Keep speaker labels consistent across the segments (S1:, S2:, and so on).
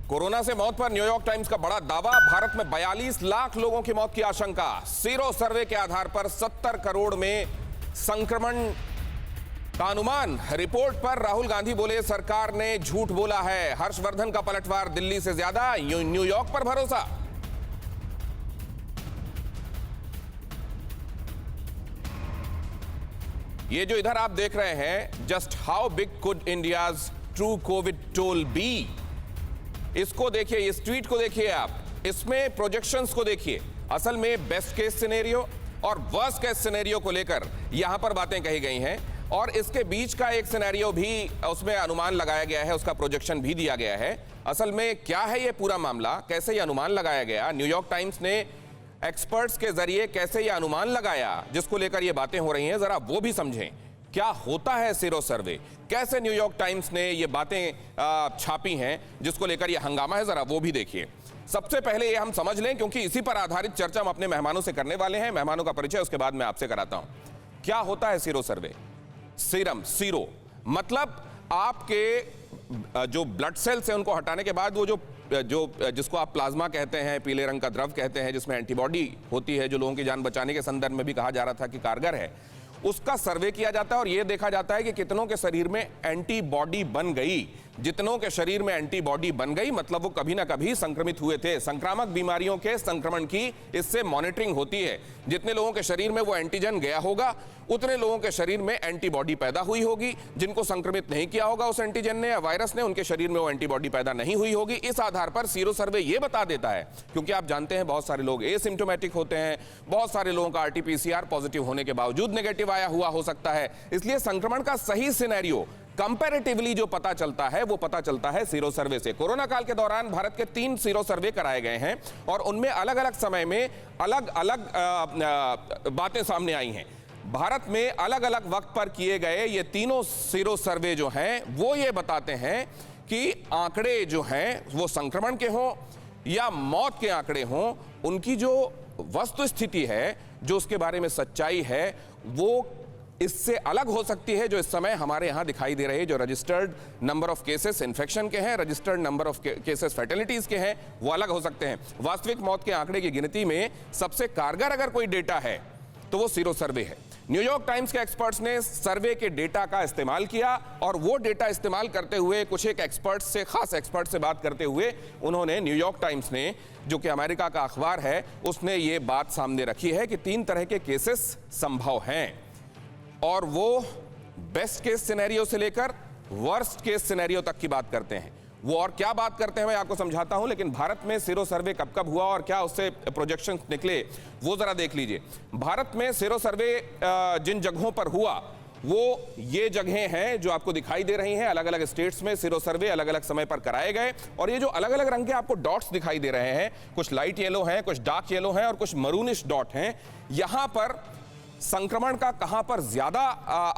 S1: Corona से मौत पर न्यूयॉर्क टाइम्स का बड़ा दावा, भारत में 42 लाख लोगों की मौत की आशंका। सीरो सर्वे के आधार पर 70 करोड़ में संक्रमण का अनुमान। रिपोर्ट पर राहुल गांधी बोले सरकार ने झूठ बोला है। हर्षवर्धन का पलटवार, दिल्ली से ज्यादा न्यूयॉर्क पर भरोसा। ये जो इधर आप देख रहे हैं, just how big could India's true Covid toll be, इसको देखिए, इस ट्वीट को देखिए आप, इसमें प्रोजेक्शंस को देखिए। असल में बेस्ट केस सिनेरियो और वर्स्ट केस सिनेरियो को लेकर यहां पर बातें कही गई हैं और इसके बीच का एक सिनेरियो भी उसमें अनुमान लगाया गया है, उसका प्रोजेक्शन भी दिया गया है। असल में क्या है ये पूरा मामला, कैसे ये अनुमान लगाया गया, न्यूयॉर्क टाइम्स ने एक्सपर्ट्स के जरिए कैसे ये अनुमान लगाया जिसको लेकर ये बातें हो रही हैं, जरा वो भी समझें। क्या होता है सीरो सर्वे, कैसे न्यूयॉर्क टाइम्स ने ये बातें छापी हैं जिसको लेकर ये हंगामा है, जरा वो भी देखिए। सबसे पहले ये हम समझ लें, क्योंकि इसी पर आधारित चर्चा हम अपने मेहमानों से करने वाले हैं। मेहमानों का परिचय उसके बाद मैं आपसे कराता हूं। क्या होता है सीरो सर्वे? सीरो मतलब आपके जो ब्लड सेल्स हैं उनको हटाने के बाद वो जो जिसको आप प्लाज्मा कहते हैं, पीले रंग का द्रव कहते हैं, जिसमें एंटीबॉडी होती है, जो लोगों की जान बचाने के संदर्भ में भी कहा जा रहा था कि कारगर है, उसका सर्वे किया जाता है और यह देखा जाता है कि कितनों के शरीर में एंटीबॉडी बन गई। जितनों के शरीर में एंटीबॉडी बन गई मतलब वो कभी ना कभी संक्रमित हुए थे। संक्रामक बीमारियों के संक्रमण की इससे मॉनिटरिंग होती है। जितने लोगों के शरीर में वो एंटीजन गया होगा उतने लोगों के शरीर में एंटीबॉडी पैदा हुई होगी। जिनको संक्रमित नहीं किया होगा उस एंटीजन ने या वायरस ने, उनके शरीर में वो एंटीबॉडी पैदा नहीं हुई होगी। इस आधार पर सीरो सर्वे ये बता देता है, क्योंकि आप जानते हैं बहुत सारे लोग एसिम्प्टोमेटिक होते हैं, बहुत सारे लोगों का आरटीपीसीआर पॉजिटिव होने के बावजूद नेगेटिव आया हुआ हो सकता है। इसलिए संक्रमण का सही सिनेरियो कंपैरेटिवली जो पता चलता है वो पता चलता है सीरो सर्वे से। कोरोना काल के दौरान भारत के 3 सीरो सर्वे कराए गए हैं और उनमें अलग अलग समय में अलग अलग बातें सामने आई हैं। भारत में अलग अलग वक्त पर किए गए ये तीनों सीरो सर्वे जो हैं वो ये बताते हैं कि आंकड़े जो हैं वो संक्रमण के हों या मौत के आंकड़े हों, उनकी जो वस्तु स्थिति है, जो उसके बारे में सच्चाई है, वो इससे अलग हो सकती है। जो इस समय हमारे यहां दिखाई दे रहे हैं, जो registered number of cases infection के हैं, रजिस्टर्ड नंबर ऑफ केसेस फैटेलिटीज के हैं, वो अलग हो सकते हैं। वास्तविक मौत के आंकड़े की गिनती में सबसे कारगर अगर कोई डेटा है तो वो सीरो सर्वे है। न्यूयॉर्क टाइम्स के एक्सपर्ट्स ने सर्वे के डेटा का इस्तेमाल किया और वो डेटा इस्तेमाल करते हुए कुछ एक एक्सपर्ट्स से, खास एक्सपर्ट से बात करते हुए उन्होंने, न्यूयॉर्क टाइम्स ने, जो कि अमेरिका का अखबार है, उसने ये बात सामने रखी है कि 3 तरह के केसेस संभव हैं और वो बेस्ट केस सिनेरियो से लेकर वर्स्ट केस सिनेरियो तक की बात करते हैं। वो और क्या बात करते हैं मैं आपको समझाता हूं, लेकिन भारत में सीरो सर्वे कब कब हुआ और क्या उससे प्रोजेक्शंस निकले वो जरा देख लीजिए। भारत में सीरो सर्वे जिन जगहों पर हुआ वो ये जगहें हैं जो आपको दिखाई दे रही हैं। अलग अलग स्टेट्स में सीरो सर्वे अलग अलग समय पर कराए गए और ये जो अलग अलग रंग के आपको डॉट्स दिखाई दे रहे हैं, कुछ लाइट येलो हैं, कुछ डार्क येलो हैं और कुछ मरूनिश डॉट हैं, यहां पर संक्रमण का कहां पर ज्यादा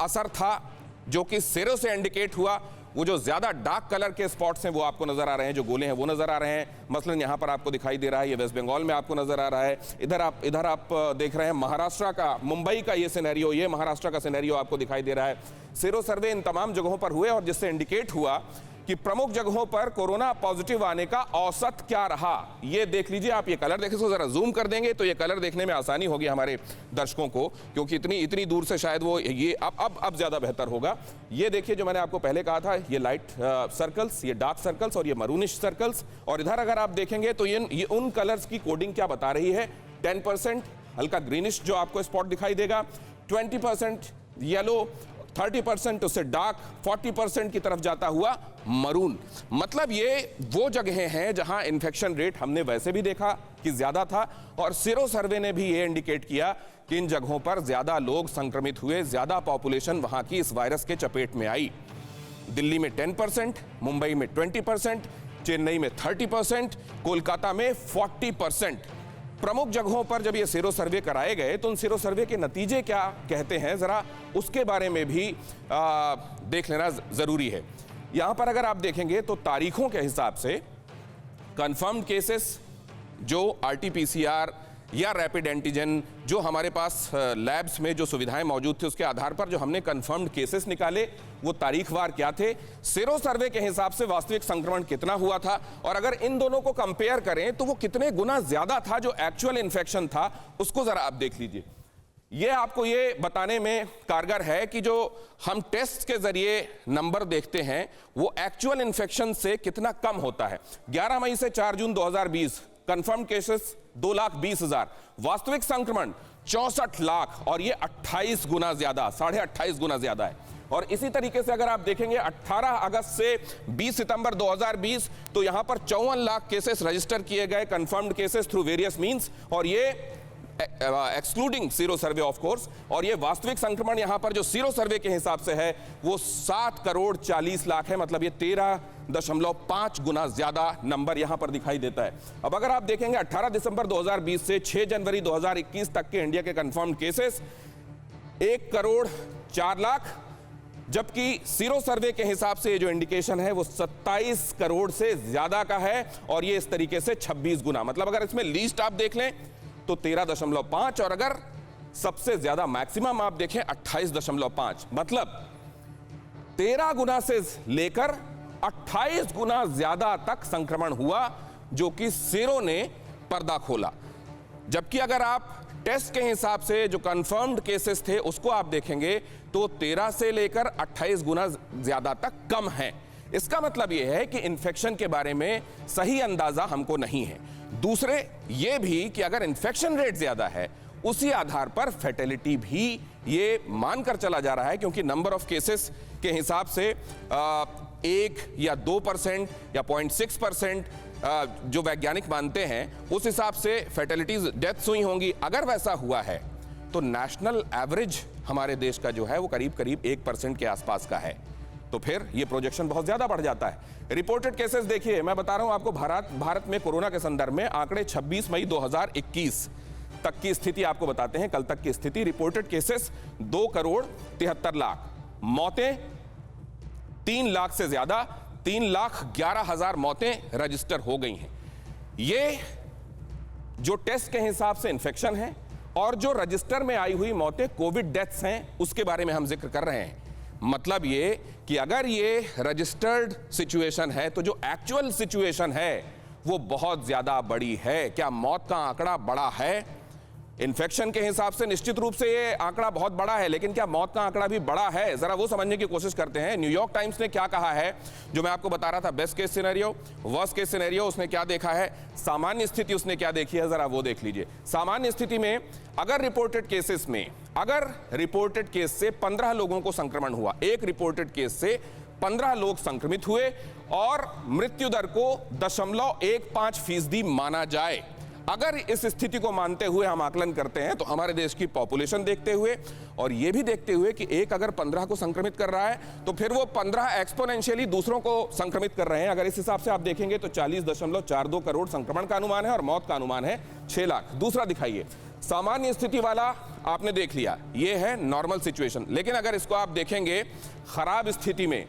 S1: असर था जो कि सीरो से इंडिकेट हुआ। वो जो ज्यादा डार्क कलर के स्पॉट्स हैं वो आपको नजर आ रहे हैं, जो गोले हैं वो नजर आ रहे हैं। मसलन यहां पर आपको दिखाई दे रहा है, ये वेस्ट बंगाल में आपको नजर आ रहा है। इधर आप देख रहे हैं महाराष्ट्र का, मुंबई का ये सिनेरियो, ये महाराष्ट्र का सिनेरियो आपको दिखाई दे रहा है। सीरो सर्वे इन तमाम जगहों पर हुए और जिससे इंडिकेट हुआ कि प्रमुख जगहों पर कोरोना पॉजिटिव आने का औसत क्या रहा। ये देख लीजिए आप, ये कलर देखिए, इसको जरा जूम कर देंगे तो ये कलर देखने में आसानी होगी हमारे दर्शकों को, क्योंकि इतनी दूर से शायद वो ये अब ज्यादा बेहतर होगा। ये देखिए, जो मैंने आपको पहले कहा था, ये लाइट सर्कल्स, ये डार्क सर्कल्स और ये मरूनिश सर्कल्स। और इधर अगर आप देखेंगे तो ये उन कलर्स की कोडिंग क्या बता रही है। 10% हल्का ग्रीनिश जो आपको स्पॉट दिखाई देगा, 20% येलो, 30% उससे डार्क, 40% की तरफ जाता हुआ मरून। मतलब ये वो जगहें हैं जहां इन्फेक्शन रेट हमने वैसे भी देखा कि ज्यादा था और सीरो सर्वे ने भी ये इंडिकेट किया कि इन जगहों पर ज्यादा लोग संक्रमित हुए, ज्यादा पॉपुलेशन वहां की इस वायरस के चपेट में आई। दिल्ली में 10%, मुंबई में 20%, चेन्नई में 30%, कोलकाता में 40%। प्रमुख जगहों पर जब ये सीरो सर्वे कराए गए तो उन सीरो सर्वे के नतीजे क्या कहते हैं, जरा उसके बारे में भी देख लेना जरूरी है। यहां पर अगर आप देखेंगे तो तारीखों के हिसाब से कंफर्म्ड केसेस जो आरटीपीसीआर या रैपिड एंटीजन, जो हमारे पास लैब्स में जो सुविधाएं मौजूद थी उसके आधार पर जो हमने कंफर्म्ड केसेस निकाले वो तारीखवार क्या थे, सीरो सर्वे के हिसाब से वास्तविक संक्रमण कितना हुआ था, और अगर इन दोनों को कंपेयर करें तो वो कितने गुना ज्यादा था जो एक्चुअल इन्फेक्शन था, उसको जरा आप देख लीजिए। ये आपको ये बताने में कारगर है कि जो हम टेस्ट के जरिए नंबर देखते हैं वो एक्चुअल इन्फेक्शन से कितना कम होता है। 11 मई से 4 जून 2020 कंफर्म केसेस 2,20,000, वास्तविक संक्रमण 64 लाख, और ये 28 गुना ज्यादा, 28.5 गुना ज्यादा है। और इसी तरीके से अगर आप देखेंगे 18 अगस्त से 20 सितंबर 2020 तो यहां पर 54 लाख केसेस रजिस्टर किए गए, confirmed cases through various means, और ये excluding sero survey of course, और ये वास्तविक संक्रमण यहां पर जो सीरो सर्वे के हिसाब से है वो 7 करोड़ 40 लाख है, मतलब ये 13.5 गुना ज्यादा नंबर यहां पर दिखाई देता है। अब अगर आप देखेंगे 18 दिसंबर 2020 से 6 जनवरी 2021 तक के इंडिया के कंफर्म्ड केसेस 1 करोड़ 4 लाख, जबकि सीरो सर्वे के हिसाब से जो इंडिकेशन है वो 27 करोड़ से ज्यादा का है, और ये इस तरीके से 26 गुना, मतलब अगर इसमें लीस्ट आप देख लें तो 13.5, और अगर सबसे ज्यादा मैक्सिमम आप देखें 28.5, मतलब 13 गुना से लेकर 28 गुना ज्यादा तक संक्रमण हुआ, जो कि सीरो ने पर्दा खोला। जबकि अगर आप टेस्ट के हिसाब से जो कंफर्म्ड केसेस थे उसको आप देखेंगे तो 13 से लेकर 28 गुना ज्यादा तक कम है। इसका मतलब यह है कि इन्फेक्शन के बारे में सही अंदाजा हमको नहीं है। दूसरे ये भी कि अगर इन्फेक्शन रेट ज्यादा है उसी आधार पर फैटेलिटी भी ये मानकर चला जा रहा है, क्योंकि नंबर ऑफ केसेस के हिसाब से 1 या 2% या 0.6% जो वैज्ञानिक मानते हैं उस हिसाब से फैटेलिटीज डेथ्स हुई होंगी। अगर वैसा हुआ है तो नेशनल एवरेज हमारे देश का जो है वो करीब करीब 1% के आसपास का है, तो फिर ये प्रोजेक्शन बहुत ज्यादा बढ़ जाता है। रिपोर्टेड केसेस देखिए, मैं बता रहा हूं आपको भारत में कोरोना के संदर्भ में आंकड़े 26 मई 2021 तक की स्थिति आपको बताते हैं, कल तक की स्थिति। रिपोर्टेड केसेस 2 करोड़ 73 लाख, मौतें 3 लाख से ज्यादा, 3,11,000 मौतें रजिस्टर हो गई हैं। ये जो टेस्ट के हिसाब से इंफेक्शन है और जो रजिस्टर में आई हुई मौतें कोविड डेथ्स हैं उसके बारे में हम जिक्र कर रहे हैं। मतलब ये कि अगर ये रजिस्टर्ड सिचुएशन है तो जो एक्चुअल सिचुएशन है वो बहुत ज्यादा बड़ी है। क्या मौत का आंकड़ा बड़ा है? इन्फेक्शन के हिसाब से निश्चित रूप से ये आंकड़ा बहुत बड़ा है, लेकिन क्या मौत का आंकड़ा भी बड़ा है? जरा वो समझने की कोशिश करते हैं। न्यूयॉर्क टाइम्स ने क्या कहा है, जो मैं आपको बता रहा था, best case scenario, worst case scenario, उसने क्या देखा है, सामान्य स्थिति उसने क्या देखी है, जरा वो देख लीजिए। सामान्य स्थिति में अगर रिपोर्टेड केसेस में, अगर रिपोर्टेड केस से 15 लोगों को संक्रमण हुआ, एक रिपोर्टेड केस से 15 लोग संक्रमित हुए और मृत्यु दर को 0.15% माना जाए, अगर इस स्थिति को मानते हुए हम आकलन करते हैं तो हमारे देश की पॉपुलेशन देखते हुए और यह भी देखते हुए कि एक अगर 15 को संक्रमित कर रहा है तो फिर वो 15 एक्सपोनेंशियली दूसरों को संक्रमित कर रहे हैं। अगर इस हिसाब से आप देखेंगे तो 40.42 करोड़ संक्रमण का अनुमान है और मौत का अनुमान है 6 लाख। दूसरा दिखाइए, सामान्य स्थिति वाला आपने देख लिया, ये है नॉर्मल सिचुएशन। लेकिन अगर इसको आप देखेंगे खराब स्थिति में,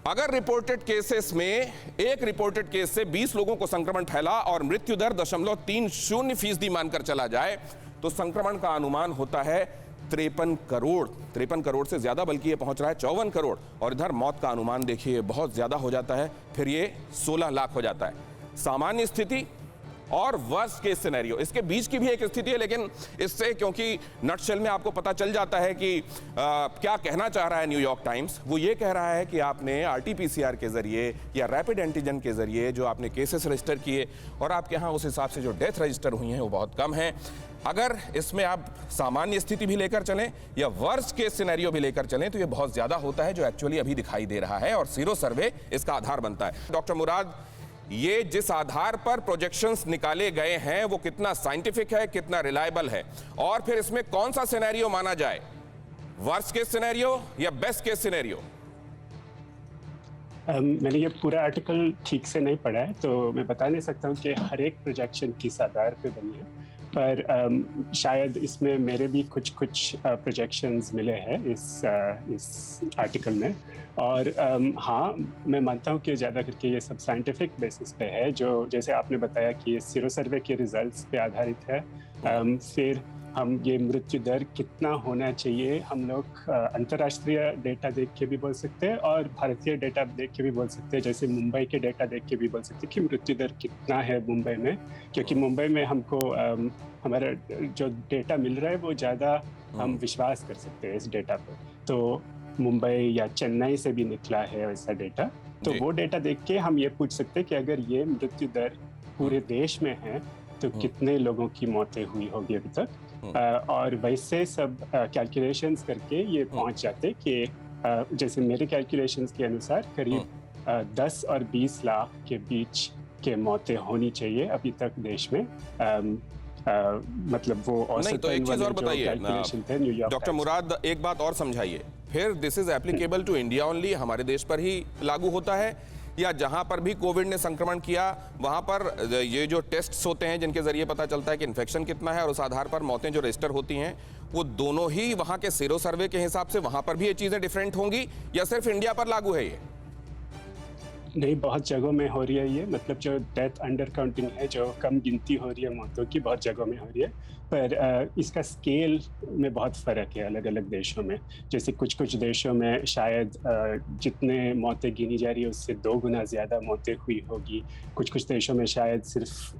S1: अगर रिपोर्टेड केसेस में एक रिपोर्टेड केस से 20 लोगों को संक्रमण फैला और मृत्यु दर 0.30% मानकर चला जाए तो संक्रमण का अनुमान होता है 53 करोड़, 53 करोड़ से ज्यादा, बल्कि ये पहुंच रहा है 54 करोड़। और इधर मौत का अनुमान देखिए बहुत ज्यादा हो जाता है, फिर ये 16 लाख हो जाता है। सामान्य स्थिति और वर्स्ट केस सिनेरियो, इसके बीच की भी एक स्थिति है, लेकिन इससे क्योंकि नटशेल में आपको पता चल जाता है कि क्या कहना चाह रहा है न्यूयॉर्क टाइम्स। वो ये कह रहा है कि आपने आरटीपीसीआर के जरिए या रैपिड एंटीजन के जरिए जो आपने केसेस रजिस्टर किए और आपके यहाँ उस हिसाब से जो डेथ रजिस्टर हुई हैं वो बहुत कम है। अगर इसमें आप सामान्य स्थिति भी लेकर चलें या वर्स्ट केस सिनेरियो भी लेकर चलें तो ये बहुत ज्यादा होता है जो एक्चुअली अभी दिखाई दे रहा है, और सीरो सर्वे इसका आधार बनता है। डॉक्टर मुराद, ये जिस आधार पर प्रोजेक्शंस निकाले गए हैं वो कितना साइंटिफिक है, कितना रिलायबल है, और फिर इसमें कौन सा सिनेरियो माना जाए, वर्स्ट केस सिनेरियो या बेस्ट केस सिनेरियो?
S2: मैंने ये पूरा आर्टिकल ठीक से नहीं पढ़ा है तो मैं बता नहीं सकता हूँ कि हर एक प्रोजेक्शन किस आधार पे बनी है। पर शायद इसमें मेरे भी कुछ प्रोजेक्शंस मिले हैं इस आर्टिकल में। और हाँ, मैं मानता हूँ कि ज़्यादा करके ये सब साइंटिफिक बेसिस पे है, जो जैसे आपने बताया कि ये सीरो सर्वे के रिजल्ट्स पे आधारित है। फिर हम ये मृत्यु दर कितना होना चाहिए, हम लोग अंतर्राष्ट्रीय डेटा देख के भी बोल सकते हैं और भारतीय डेटा देख के भी बोल सकते हैं। जैसे मुंबई के डेटा देख के भी बोल सकते हैं कि मृत्यु दर कितना है मुंबई में, क्योंकि मुंबई में हमको हमारा जो डेटा मिल रहा है वो ज़्यादा हम विश्वास कर सकते हैं इस डेटा पे। तो मुंबई या चेन्नई से भी निकला है वैसा डेटा, तो वो डेटा देख के हम ये पूछ सकते हैं कि अगर ये मृत्यु दर पूरे देश में है तो कितने लोगों की मौतें हुई होगी अभी तक। और वैसे सब कैलकुलेशंस करके ये पहुंच जाते कि जैसे मेरे कैलकुलेशंस के अनुसार करीब 10 और 20 लाख के बीच के मौतें होनी चाहिए अभी तक देश में। मतलब वो
S1: नहीं, तो एक चीज और बताइए डॉक्टर मुराद, एक बात और समझाइए, फिर this is applicable to India only, हमारे देश पर ही लागू होता है, या जहां पर भी कोविड ने संक्रमण किया वहां पर ये जो टेस्ट्स होते हैं जिनके जरिए पता चलता है कि इन्फेक्शन कितना है और उस आधार पर मौतें जो रजिस्टर होती हैं, वो दोनों ही वहां के सीरो सर्वे के हिसाब से वहां पर भी ये चीजें डिफरेंट होंगी, या सिर्फ इंडिया पर लागू है ये?
S2: नहीं, बहुत जगहों में हो रही है ये, मतलब जो डेथ अंडर काउंटिंग है, जो कम गिनती हो रही है मौतों की, बहुत जगहों में हो रही है। पर इसका स्केल में बहुत फ़र्क है अलग अलग देशों में। जैसे कुछ देशों में शायद जितने मौतें गिनी जा रही है उससे 2 गुना ज़्यादा मौतें हुई होगी। कुछ देशों में शायद सिर्फ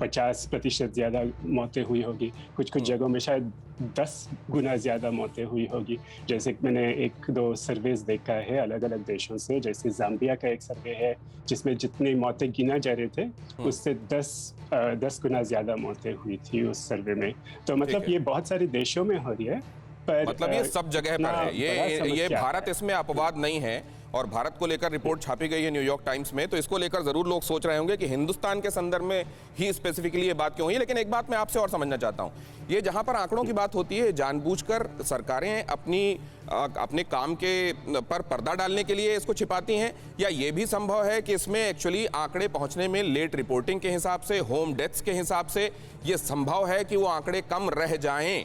S2: 50% ज़्यादा मौतें हुई होगी। कुछ जगहों में शायद 10 गुना ज़्यादा मौतें हुई होगी। जैसे मैंने 1-2 सर्वेज देखा है अलग अलग देशों से, जैसे ज़ाम्बिया का एक सर्वे है जिसमें जितनी मौतें गिना जा रहे थे उससे 10 गुना ज़्यादा मौतें हुई थी उस सर्वे में। तो मतलब ये बहुत सारे देशों में हो रही है, पर
S1: मतलब ये सब जगह पर है, ये भारत इसमें अपवाद नहीं है। और भारत को लेकर रिपोर्ट छापी गई है न्यूयॉर्क टाइम्स में, तो इसको लेकर जरूर लोग सोच रहे होंगे कि हिंदुस्तान के संदर्भ में ही स्पेसिफिकली ये बात क्यों हुई। लेकिन एक बात मैं आपसे और समझना चाहता हूं, ये जहां पर आंकड़ों की बात होती है, जानबूझकर सरकारें अपने काम के पर पर्दा डालने के लिए इसको छिपाती हैं, या ये भी संभव है कि इसमें एक्चुअली आंकड़े पहुंचने में लेट रिपोर्टिंग के हिसाब से, होम डेथ्स के हिसाब से ये संभव है कि वो आंकड़े कम रह जाएं?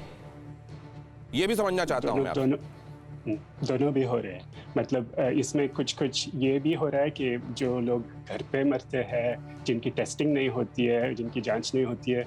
S1: ये भी समझना चाहता हूं मैं।
S2: दोनों भी हो रहे हैं। मतलब इसमें कुछ ये भी हो रहा है कि जो लोग घर पे मरते हैं, जिनकी टेस्टिंग नहीं होती है, जिनकी जांच नहीं होती है,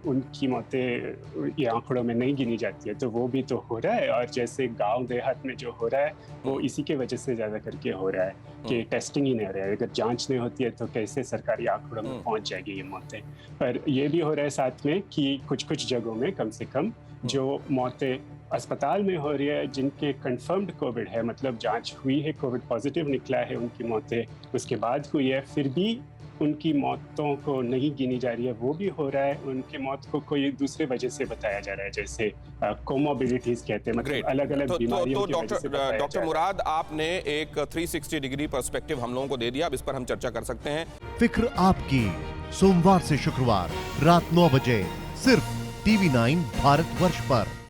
S2: उनकी मौतें ये आंकड़ों में नहीं गिनी जाती है, तो वो भी तो हो रहा है। और जैसे गांव देहात में जो हो रहा है वो इसी के वजह से ज़्यादा करके हो रहा है कि टेस्टिंग ही नहीं हो रहा है। अगर जांच नहीं होती है तो कैसे सरकारी आंकड़ों में पहुंच जाएगी ये मौतें। पर ये भी हो रहा है साथ में कि कुछ जगहों में कम से कम जो मौतें अस्पताल में हो रही है, जिनके कंफर्म्ड कोविड है, मतलब जांच हुई है, कोविड पॉजिटिव निकला है, उनकी मौतें उसके बाद हुई है, फिर भी उनकी मौतों को नहीं गिनी जा रही है, वो भी हो रहा है। उनकी मौत को कोई दूसरे वजह से बताया जा रहा है, जैसे कोमोबिडिटीज कहते हैं, मतलब अलग-अलग बीमारियों की वजह से बताया जा रहा है।
S1: डॉक्टर मुराद, आपने एक 360 डिग्री पर्सपेक्टिव हम लोगों को दे दिया, अब इस पर हम चर्चा कर सकते हैं।
S3: फिक्र आपकी, सोमवार से शुक्रवार रात 9 बजे सिर्फ TV9 भारतवर्ष पर।